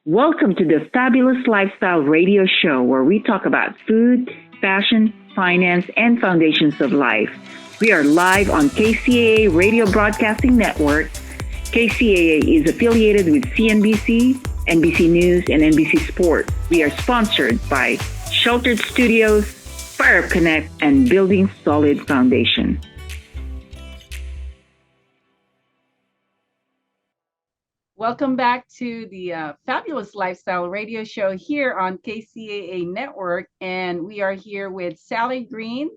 Welcome to the Fabulous Lifestyle Radio Show, where we talk about food, fashion, finance, and foundations of life. We are live on KCAA Radio Broadcasting Network. KCAA is affiliated with CNBC, NBC News, and NBC Sport. We are sponsored by Sheltered Studios, Fire Connect, and Building Solid Foundation. Welcome back to the Fabulous Lifestyle Radio Show here on KCAA Network. And we are here with Sally Green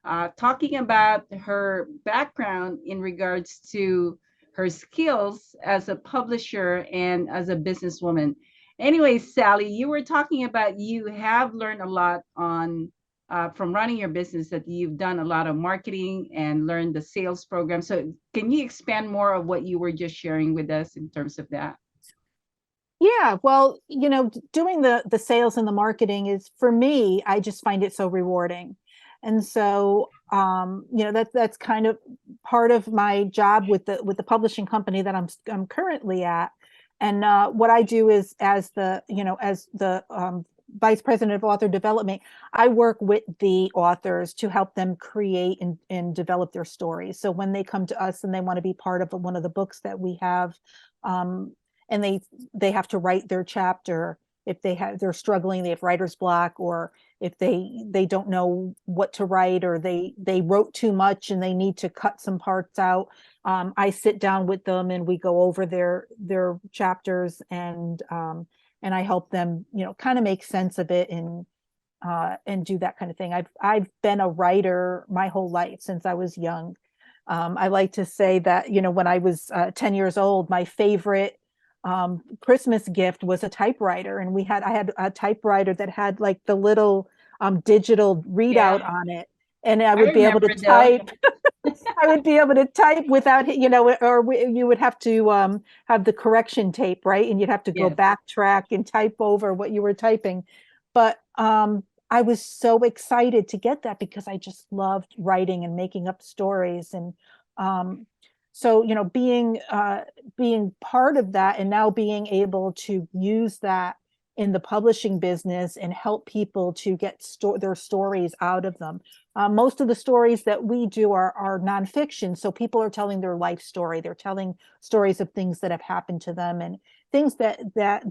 talking about her background in regards to her skills as a publisher and as a businesswoman. Anyway, Sally, you were talking about you have learned a lot on from running your business, that you've done a lot of marketing and learned the sales program. So can you expand more of what you were just sharing with us in terms of that? Yeah, well, doing the sales and the marketing is, for me, I just find it so rewarding. And so, that's kind of part of my job with the publishing company that I'm currently at. And what I do is, as the vice president of author development, I work with the authors to help them create and develop their stories. So when they come to us and they want to be part of one of the books that we have, and they have to write their chapter, if they're struggling, they have writer's block, or if they don't know what to write, or they wrote too much and they need to cut some parts out, I sit down with them and we go over their chapters, and I help them kind of make sense of it, and do that kind of thing. I've been a writer my whole life since I was young. I like to say that when I was 10 years old, my favorite Christmas gift was a typewriter, and I had a typewriter that had like the little digital readout on it, and I would be able to type. I would be able to type without, you would have to have the correction tape, right? And you'd have to go backtrack and type over what you were typing. But I was so excited to get that because I just loved writing and making up stories. And so, being part of that, and now being able to use that in the publishing business and help people to get their stories out of them. Most of the stories that we do are nonfiction. So people are telling their life story. They're telling stories of things that have happened to them, and things that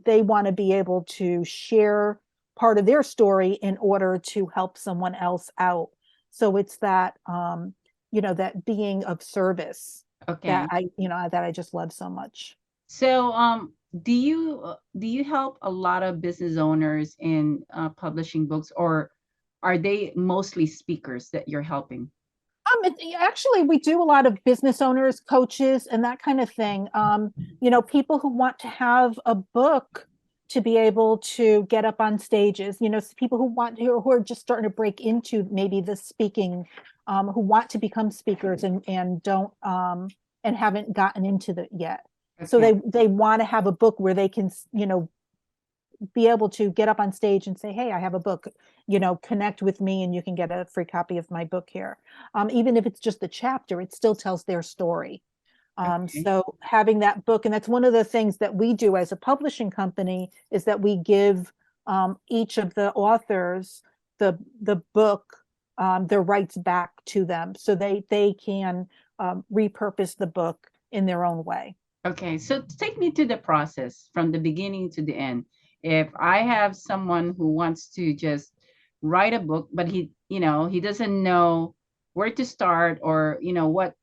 they want to be able to share part of their story in order to help someone else out. So it's that, that being of service that I just love so much. So, do you help a lot of business owners in publishing books, or are they mostly speakers that you're helping? Actually, we do a lot of business owners, coaches, and that kind of thing. People who want to have a book to be able to get up on stages. People who are just starting to break into maybe the speaking, who want to become speakers and don't and haven't gotten into it yet. Okay. So they want to have a book where they can, be able to get up on stage and say, hey, I have a book, connect with me and you can get a free copy of my book here. Even if it's just a chapter, it still tells their story. So having that book, and that's one of the things that we do as a publishing company, is that we give each of the authors the book, their rights back to them, so they can repurpose the book in their own way. Okay, so take me to the process from the beginning to the end. If I have someone who wants to just write a book, but he doesn't know where to start, or what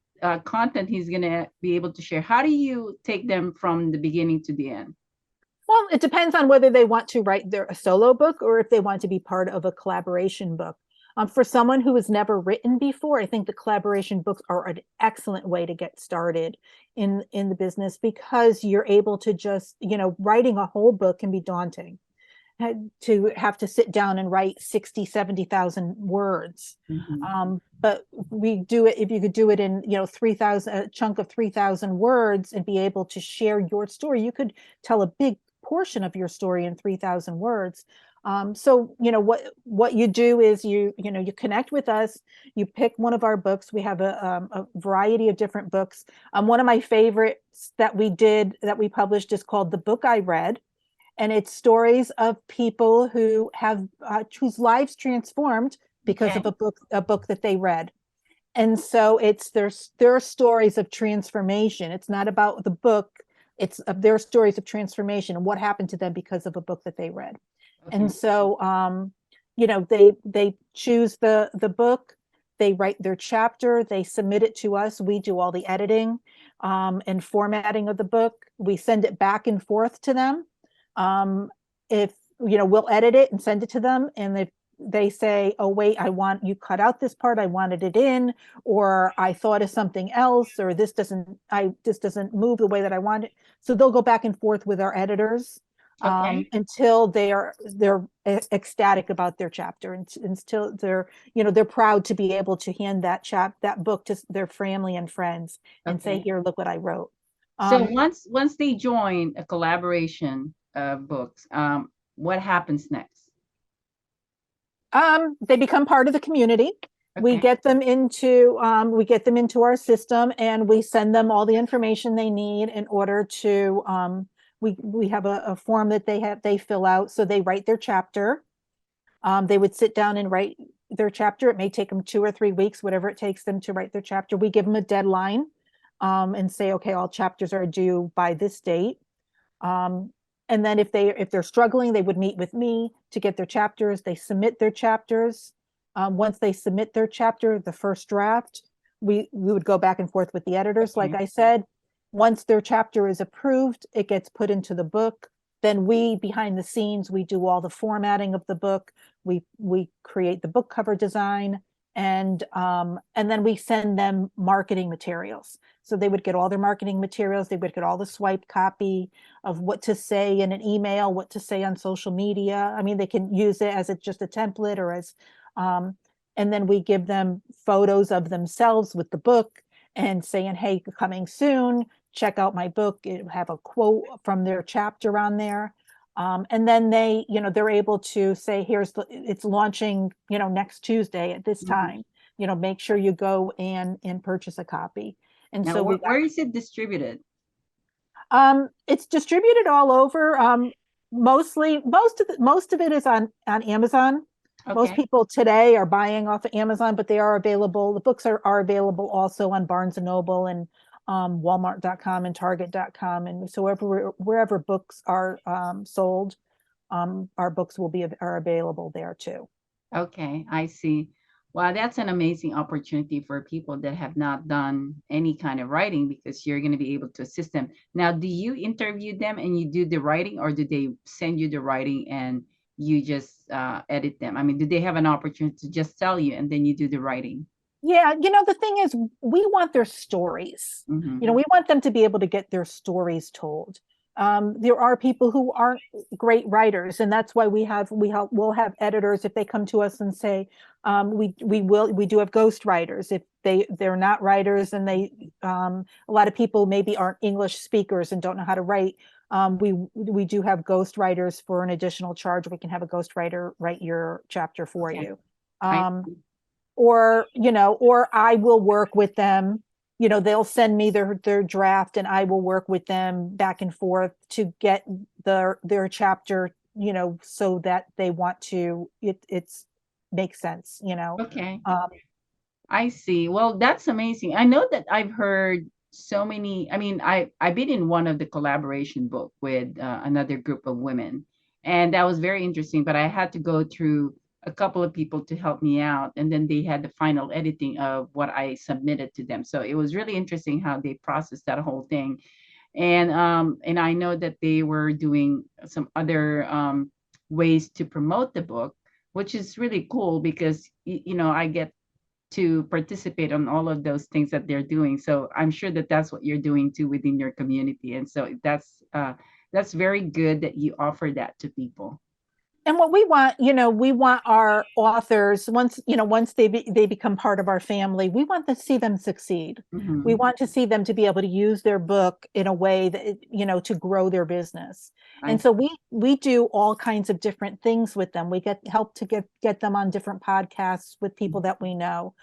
content he's gonna be able to share, how do you take them from the beginning to the end? Well, it depends on whether they want to write a solo book or if they want to be part of a collaboration book. For someone who has never written before, I think the collaboration books are an excellent way to get started in the business, because you're able to just, writing a whole book can be daunting. To have to sit down and write 60, 70,000 words. Mm-hmm. But we do it, if you could do it in, 3,000, a chunk of 3,000 words, and be able to share your story. You could tell a big portion of your story in 3,000 words. So, what you do is you connect with us, you pick one of our books. We have a variety of different books. One of my favorites that we published is called The Book I Read. and it's stories of people who have whose lives transformed because Okay. of a book that they read. And so it's their stories of transformation. It's not about the book, it's of their stories of transformation and what happened to them because of a book that they read. Okay. And so they choose the book, they write their chapter, they submit it to us, we do all the editing and formatting of the book, we send it back and forth to them. If we'll edit it and send it to them, and if they say, oh wait, I want you cut out this part, I wanted it in, or I thought of something else, or this doesn't move the way that I want it. So they'll go back and forth with our editors Okay. until they're ecstatic about their chapter, and until they're proud to be able to hand that book to their family and friends and say, Okay. here, look what I wrote. So once they join a collaboration of books, what happens next? They become part of the community. We Okay. get them into our system, and we send them all the information they need in order to we have a form that they fill out, so they write their chapter. They would sit down and write their chapter. It may take them 2 or 3 weeks, whatever it takes them to write their chapter. We give them a deadline and say, okay, all chapters are due by this date. And then if they're struggling, they would meet with me to get their chapters. They submit their chapters. Once they submit their chapter, the first draft, we would go back and forth with the editors. Like Okay. I said, once their chapter is approved, it gets put into the book. Then we, behind the scenes, we do all the formatting of the book. We create the book cover design, and then we send them marketing materials. So they would get all their marketing materials. They would get all the swipe copy of what to say in an email, what to say on social media. I mean, they can use it as just a template or as, and then we give them photos of themselves with the book and saying, hey, coming soon, check out my book. It have a quote from their chapter on there. And then they're able to say, it's launching, next Tuesday at this Mhm. time, make sure you go and purchase a copy. And Now, so where is it distributed? it's distributed all over. Mostly, most of it is on Amazon. Most Okay. people today are buying off of Amazon, but they are available. The books are available also on Barnes and Noble and Walmart.com and Target.com, and so wherever books are sold, our books are available there too. Okay, I see. Wow, that's an amazing opportunity for people that have not done any kind of writing, because you're going to be able to assist them. Now, do you interview them and you do the writing, or do they send you the writing and you just edit them? I mean, do they have an opportunity to just tell you and then you do the writing? Yeah, the thing is, we want their stories. Mm-hmm. We want them to be able to get their stories told. There are people who aren't great writers, and that's why we'll have editors if they come to us and say, we do have ghost writers if they're not writers, and a lot of people maybe aren't English speakers and don't know how to write. We do have ghost writers for an additional charge. We can have a ghost writer write your chapter for Okay. you. I Or I will work with them. They'll send me their draft, and I will work with them back and forth to get their chapter, so that they want to, it's makes sense. okay. um I see. Well, that's amazing. I know that I've heard so many. I mean, I've been in one of the collaboration book with another group of women, and that was very interesting. But I had to go through a couple of people to help me out, and then they had the final editing of what I submitted to them. So it was really interesting how they processed that whole thing. And I know that they were doing some other ways to promote the book, which is really cool because I get to participate on all of those things that they're doing. So I'm sure that that's what you're doing too within your community. And so that's very good that you offer that to people. and what we want our authors, once they become part of our family, we want to see them succeed. We Hmm. want to see them to be able to use their book in a way that, to grow their business. I And so we do all kinds of different things with them. We help to get them on different podcasts with people that we know.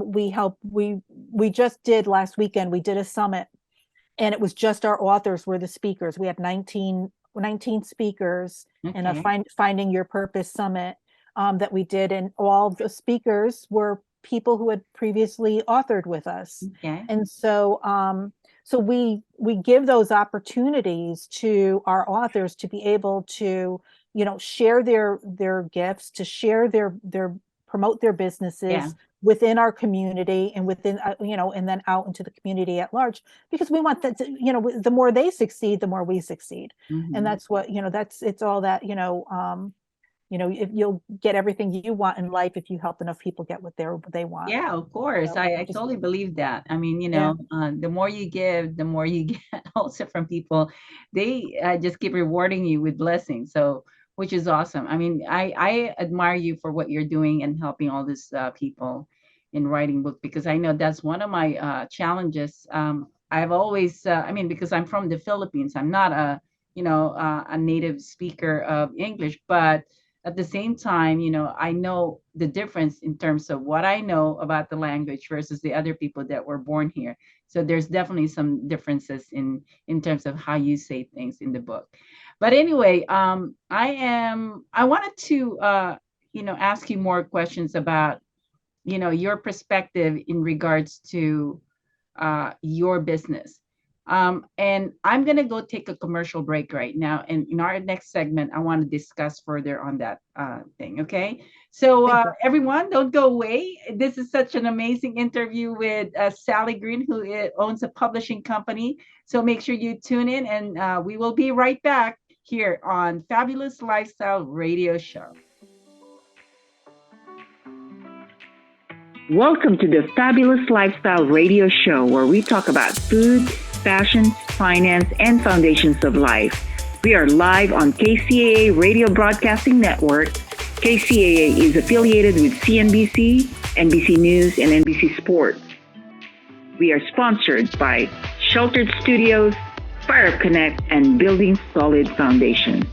We just did last weekend, we did a summit, and it was just our authors were the speakers. We had 19 19 speakers in a Okay. Finding Your Purpose Summit that we did. And all the speakers were people who had previously authored with us. Okay. And so we give those opportunities to our authors to be able to, share their gifts, to share their promote their Yeah. businesses within our community and within, and then out into the community at large, because we want that to, the more they succeed, the more we succeed. And Hmm. that's what, it's all that, if you'll get everything you want in life if you help enough people get what they want. Yeah, of course. So I just, totally believe that. I mean, yeah. the more you give, the more you get also from people. They just keep rewarding you with blessings. So, which is awesome. I mean, I admire you for what you're doing and helping all these people in writing books, because I know that's one of my challenges. I've always, I mean, because I'm from the Philippines, I'm not a native speaker of English, but at the same time, I know the difference in terms of what I know about the language versus the other people that were born here. So there's definitely some differences in terms of how you say things in the book. But anyway, I wanted to ask you more questions about your perspective in regards to your business. And I'm going to go take a commercial break right now. And in our next segment, I want to discuss further on that thing. Okay. So, Thank you. everyone, don't go away. This is such an amazing interview with Sally Green, who owns a publishing company. So make sure you tune in, and we will be right back here on Fabulous Lifestyle Radio Show. Welcome to the Fabulous Lifestyle Radio Show, where we talk about food, fashion, finance, and foundations of life. We are live on KCAA Radio Broadcasting Network. KCAA is affiliated with CNBC, NBC News, and NBC Sports. We are sponsored by Sheltered Studios, Fire Connect, and Building Solid Foundation.